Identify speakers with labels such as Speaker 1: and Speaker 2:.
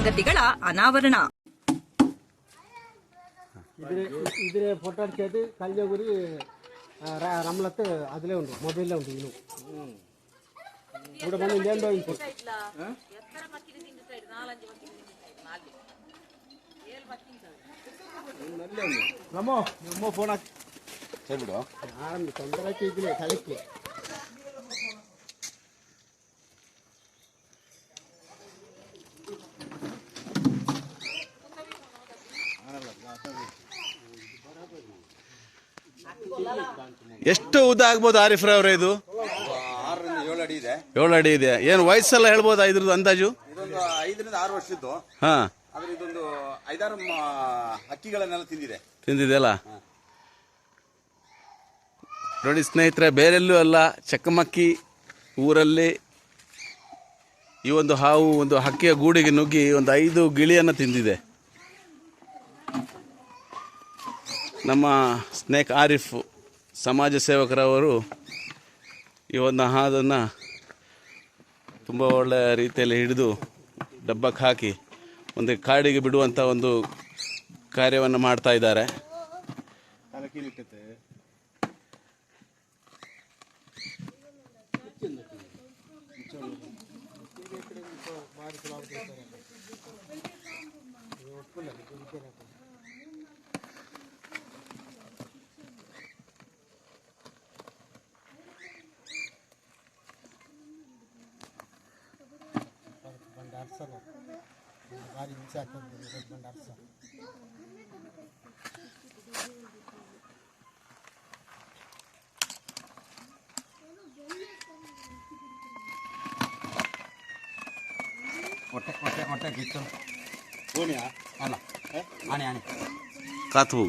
Speaker 1: ಸಂಗತಿಗಳ ಅನಾವರಣ.
Speaker 2: ഇതിലെ ഫോട്ടോ അടിച്ചത് കല്യാകുരി റംലത്ത് അതിലേ ഉണ്ട്, മൊബൈലിലുണ്ട്. ഇന്നും ഇവിടെ വന്ന് ഇല്ലാണ്ടോ ನಮ್ಮ ಫೋನ್ ಹಾಕಿ ಬಿಡು ಆರಂಭ ತೊಂದರೆ ಇದ್ರೆ ತಲೆಕ್ಕೆ
Speaker 3: ಎಷ್ಟು ಉದ್ದ ಆಗ್ಬೋದು ಆರಿಫ್ರ ಅವರೇ? ಇದು
Speaker 4: 6 ರಿಂದ 7 ಅಡಿ ಇದೆ.
Speaker 3: 7 ಅಡಿ ಇದೆ. ಏನು ವಯಸ್ಸೆಲ್ಲ ಹೇಳ್ಬೋದಾ ಇದ್ರದ್ದು ಅಂದಾಜು?
Speaker 4: ಇದೊಂದು 5 ರಿಂದ 6 ವರ್ಷದ್ದು.
Speaker 3: ಹಾ,
Speaker 4: ಆದ್ರೆ ಇದೊಂದು 5-6 ಹಕ್ಕಿಗಳನ್ನೆಲ್ಲ
Speaker 3: ತಿಂದಿದೆಯಲ್ಲ. ನೋಡಿ ಸ್ನೇಹಿತರೆ, ಬೇರೆಲ್ಲೂ ಅಲ್ಲ, ಚಕ್ಕಮಕ್ಕಿ ಊರಲ್ಲಿ ಈ ಒಂದು ಹಾವು ಒಂದು ಹಕ್ಕಿಯ ಗೂಡಿಗೆ ನುಗ್ಗಿ ಒಂದು 5 ಗಿಳಿಯನ್ನು ತಿಂದಿದೆ. ನಮ್ಮ ಸ್ನೇಕ್ ಆರಿಫ್ ಸಮಾಜ ಸೇವಕರವರು ಈ ಒಂದು ಹಾದನ್ನು ತುಂಬ ಒಳ್ಳೆಯ ರೀತಿಯಲ್ಲಿ ಹಿಡಿದು ಡಬ್ಬಕ್ಕೆ ಹಾಕಿ ಒಂದು ಕಾಡಿಗೆ ಬಿಡುವಂಥ ಒಂದು ಕಾರ್ಯವನ್ನು ಮಾಡ್ತಾ ಇದ್ದಾರೆ.
Speaker 2: ಭಾರಿ ಹಿಂಸೆ ಆಗ್ತದೆ ಬಂಡಾರ್ಸ.
Speaker 4: ಹೊಟ್ಟೆ ಕಿತ್ತು ಅಲ್ಲ ಆನೆ
Speaker 3: ಕಾತು